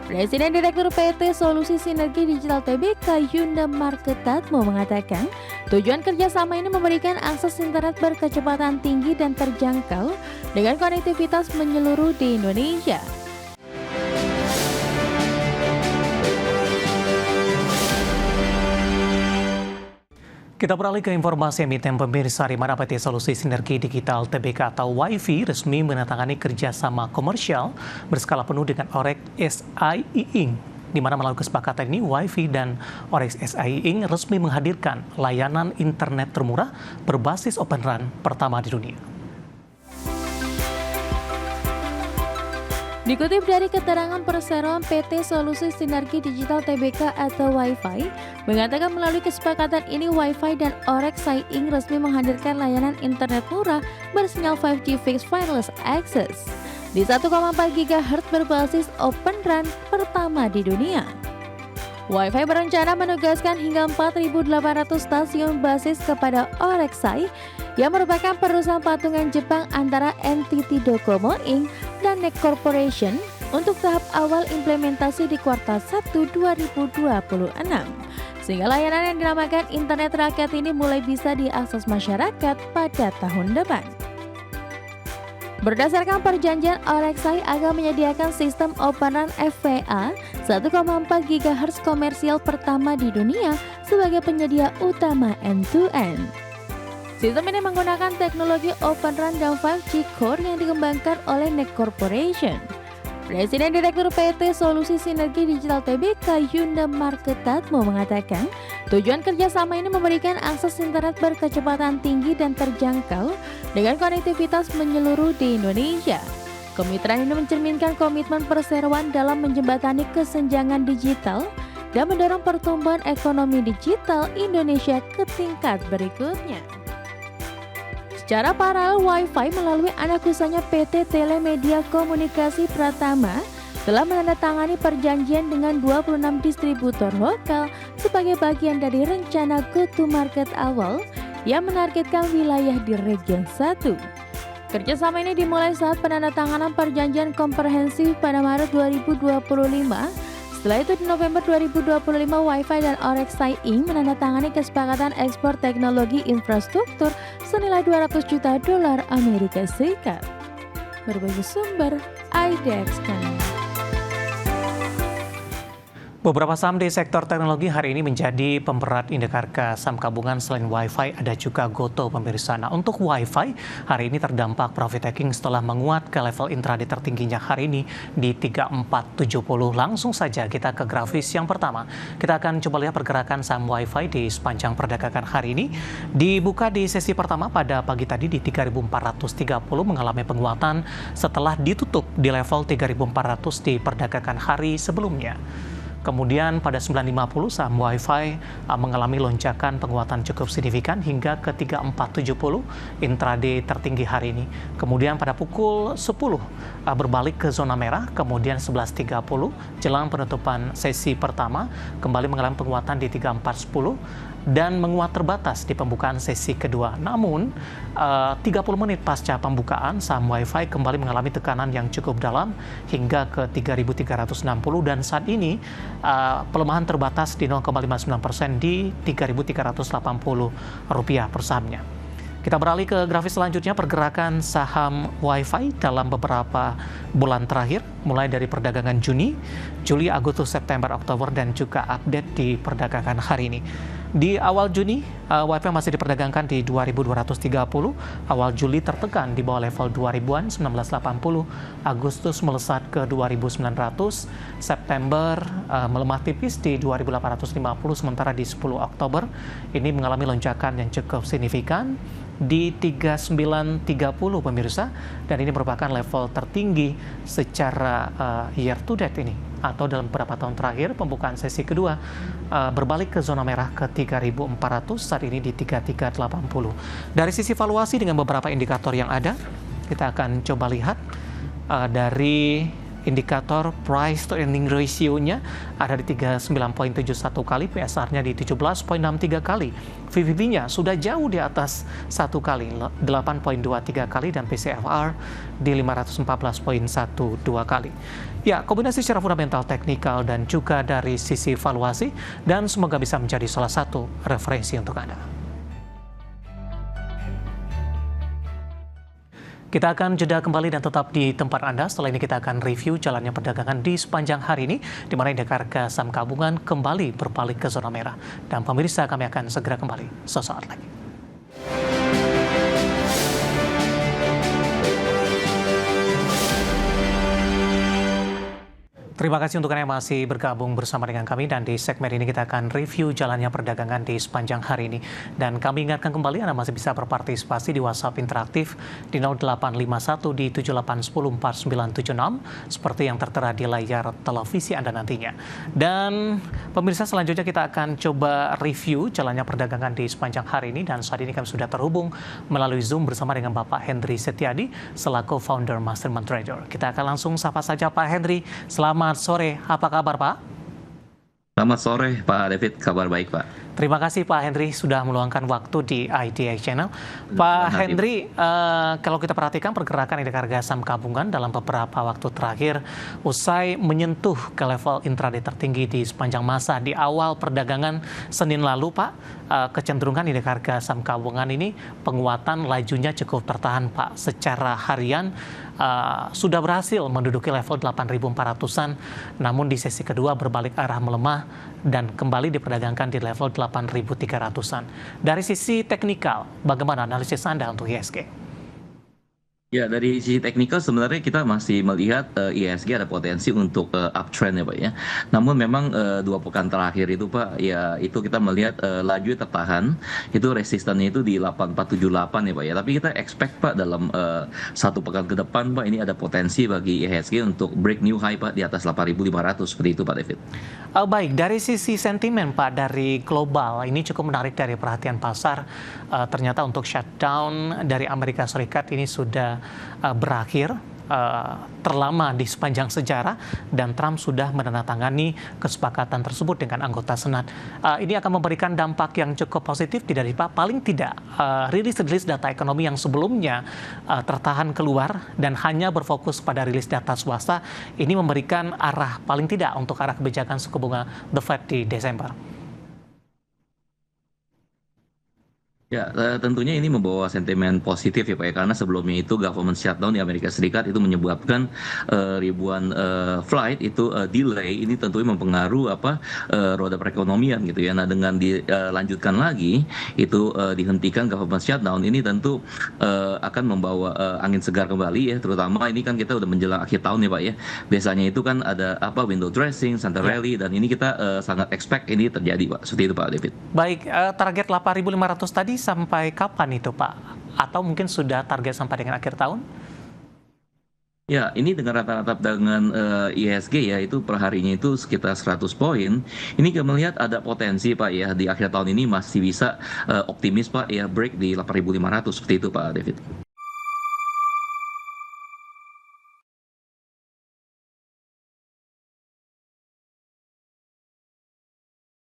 Presiden Direktur PT Solusi Sinergi Digital Tbk Yunda Marketatmo mengatakan, tujuan kerjasama ini memberikan akses internet berkecepatan tinggi dan terjangkau dengan konektivitas menyeluruh di Indonesia. Kita beralih ke informasi emiten pemirsa, di mana PT Solusi Sinergi Digital Tbk atau WiFi resmi menandatangani kerjasama komersial berskala penuh dengan Orex SIE Inc. Di mana melalui kesepakatan ini WiFi dan Orex SIE Inc. resmi menghadirkan layanan internet termurah berbasis Open RAN pertama di dunia. Dikutip dari keterangan perseroan PT Solusi Sinergi Digital Tbk atau WiFi, mengatakan melalui kesepakatan ini WiFi dan Orex SIE Inc. resmi menghadirkan layanan internet murah bersinyal 5G Fixed Wireless Access di 1,4 GHz berbasis Open RAN pertama di dunia. WiFi berencana menugaskan hingga 4.800 stasiun basis kepada Orex SIE yang merupakan perusahaan patungan Jepang antara NTT Docomo Inc. dan NEC Corporation untuk tahap awal implementasi di kuartal 1 2026. Sehingga layanan yang dinamakan Internet Rakyat ini mulai bisa diakses masyarakat pada tahun depan. Berdasarkan perjanjian, Orex SIE akan menyediakan sistem Open RAN FWA 1,4 GHz komersial pertama di dunia sebagai penyedia utama end-to-end. Sistem ini menggunakan teknologi Open RAN dan 5G Core yang dikembangkan oleh NEC Corporation. Presiden Direktur PT Solusi Sinergi Digital Tbk Yunda Marketatmo mengatakan, tujuan kerjasama ini memberikan akses internet berkecepatan tinggi dan terjangkau dengan konektivitas menyeluruh di Indonesia. Kemitraan ini mencerminkan komitmen perseroan dalam menjembatani kesenjangan digital dan mendorong pertumbuhan ekonomi digital Indonesia ke tingkat berikutnya. Secara paralel, WiFi melalui anak usahanya PT Telemedia Komunikasi Pratama telah menandatangani perjanjian dengan 26 distributor lokal sebagai bagian dari rencana go-to-market awal yang menargetkan wilayah di Region 1. Kerjasama ini dimulai saat penandatanganan perjanjian komprehensif pada Maret 2025. Setelah itu di November 2025, WiFi dan Orex SIE Inc. menandatangani kesepakatan ekspor teknologi infrastruktur senilai $200 juta Amerika Serikat. Berbagai sumber, IDEX Channel. Beberapa saham di sektor teknologi hari ini menjadi pemberat indeks harga saham gabungan. Selain WiFi, ada juga Goto pemirsa. Nah, untuk WiFi, hari ini terdampak profit taking setelah menguat ke level intraday tertingginya hari ini di 3470. Langsung saja kita ke grafis yang pertama. Kita akan coba lihat pergerakan saham WiFi di sepanjang perdagangan hari ini. Dibuka di sesi pertama pada pagi tadi di 3430 mengalami penguatan setelah ditutup di level 3400 di perdagangan hari sebelumnya. Kemudian pada 9.50 saham WiFi mengalami lonjakan penguatan cukup signifikan hingga ke 3470 intraday tertinggi hari ini. Kemudian pada pukul 10 berbalik ke zona merah, kemudian 11.30 jelang penutupan sesi pertama kembali mengalami penguatan di 3410 dan menguat terbatas di pembukaan sesi kedua. Namun 30 menit pasca pembukaan saham WiFi kembali mengalami tekanan yang cukup dalam hingga ke 3.360 dan saat ini pelemahan terbatas di 0,59% di Rp3.380 per sahamnya. Kita beralih ke grafis selanjutnya, pergerakan saham WiFi dalam beberapa bulan terakhir, mulai dari perdagangan Juni, Juli, Agustus, September, Oktober, dan juga update di perdagangan hari ini. Di awal Juni, WiFi masih diperdagangkan di 2.230, awal Juli tertekan di bawah level 2.000-an, 1980, Agustus melesat ke 2.900, September melemah tipis di 2.850, sementara di 10 Oktober ini mengalami lonjakan yang cukup signifikan di 3930 pemirsa, dan ini merupakan level tertinggi secara year to date ini atau dalam beberapa tahun terakhir. Pembukaan sesi kedua berbalik ke zona merah ke 3.400, saat ini di 3.380. Dari sisi valuasi dengan beberapa indikator yang ada, kita akan coba lihat dari Indikator price to earning ratio-nya ada di 39.71 kali, PSR-nya di 17.63 kali. VVB-nya sudah jauh di atas 1 kali, 8.23 kali, dan PCFR di 514.12 kali. Ya, kombinasi secara fundamental, teknikal, dan juga dari sisi valuasi, dan semoga bisa menjadi salah satu referensi untuk Anda. Kita akan jeda kembali dan tetap di tempat Anda. Setelah ini kita akan review jalannya perdagangan di sepanjang hari ini, di mana indeks harga saham gabungan kembali berbalik ke zona merah. Dan pemirsa, kami akan segera kembali sesaat lagi. Terima kasih untuk Anda yang masih bergabung bersama dengan kami, dan di segmen ini kita akan review jalannya perdagangan di sepanjang hari ini. Dan kami ingatkan kembali Anda masih bisa berpartisipasi di WhatsApp interaktif di 0851 di 78104976 seperti yang tertera di layar televisi Anda nantinya. Dan pemirsa, selanjutnya kita akan coba review jalannya perdagangan di sepanjang hari ini, dan saat ini kami sudah terhubung melalui Zoom bersama dengan Bapak Hendry Setiadi selaku founder Mastermind Trader. Kita akan langsung sapa saja Pak Hendry. Selamat sore, apa kabar Pak? Selamat sore Pak David, kabar baik Pak. Terima kasih Pak Hendry sudah meluangkan waktu di IDX Channel. Pak Hendry, kalau kita perhatikan pergerakan indeks harga saham gabungan dalam beberapa waktu terakhir, usai menyentuh ke level intraday tertinggi di sepanjang masa di awal perdagangan Senin lalu Pak, kecenderungan indeks harga saham gabungan ini penguatan lajunya cukup tertahan Pak. Secara harian sudah berhasil menduduki level 8.400-an, namun di sesi kedua berbalik arah melemah dan kembali diperdagangkan di level 8.300-an. Dari sisi teknikal, bagaimana analisis Anda untuk IHSG? Ya, dari sisi teknikal sebenarnya kita masih melihat IHSG ada potensi untuk uptrend ya Pak ya. Namun memang 2 pekan terakhir itu Pak, ya itu kita melihat laju tertahan, itu resistannya itu di 8478 ya Pak ya. Tapi kita expect Pak dalam 1 pekan ke depan Pak, ini ada potensi bagi IHSG untuk break new high Pak di atas 8.500 seperti itu Pak David. Baik, dari sisi sentimen Pak, dari global ini cukup menarik dari perhatian pasar. Ternyata untuk shutdown dari Amerika Serikat ini sudah berakhir, terlama di sepanjang sejarah, dan Trump sudah menandatangani kesepakatan tersebut dengan anggota Senat. Ini akan memberikan dampak yang cukup positif, tidak Pak? Paling tidak rilis-rilis data ekonomi yang sebelumnya tertahan keluar dan hanya berfokus pada rilis data swasta, ini memberikan arah paling tidak untuk arah kebijakan suku bunga The Fed di Desember. Ya, tentunya ini membawa sentimen positif ya Pak ya, karena sebelumnya itu government shutdown di Amerika Serikat itu menyebabkan ribuan flight itu delay. Ini tentunya mempengaruhi roda perekonomian gitu ya. Nah, dengan dilanjutkan lagi itu dihentikan government shutdown, ini tentu akan membawa angin segar kembali ya, terutama ini kan kita udah menjelang akhir tahun ya Pak ya. Biasanya itu kan ada window dressing, Santa Rally, dan ini kita sangat expect ini terjadi Pak. Seperti itu Pak David. Baik, target 8.500 tadi sampai kapan itu Pak? Atau mungkin sudah target sampai dengan akhir tahun? Ya, ini dengan rata-rata dengan IHSG ya, itu per harinya itu sekitar 100 poin. Ini kita melihat ada potensi Pak ya, di akhir tahun ini masih bisa optimis Pak ya, break di 8.500 seperti itu Pak David.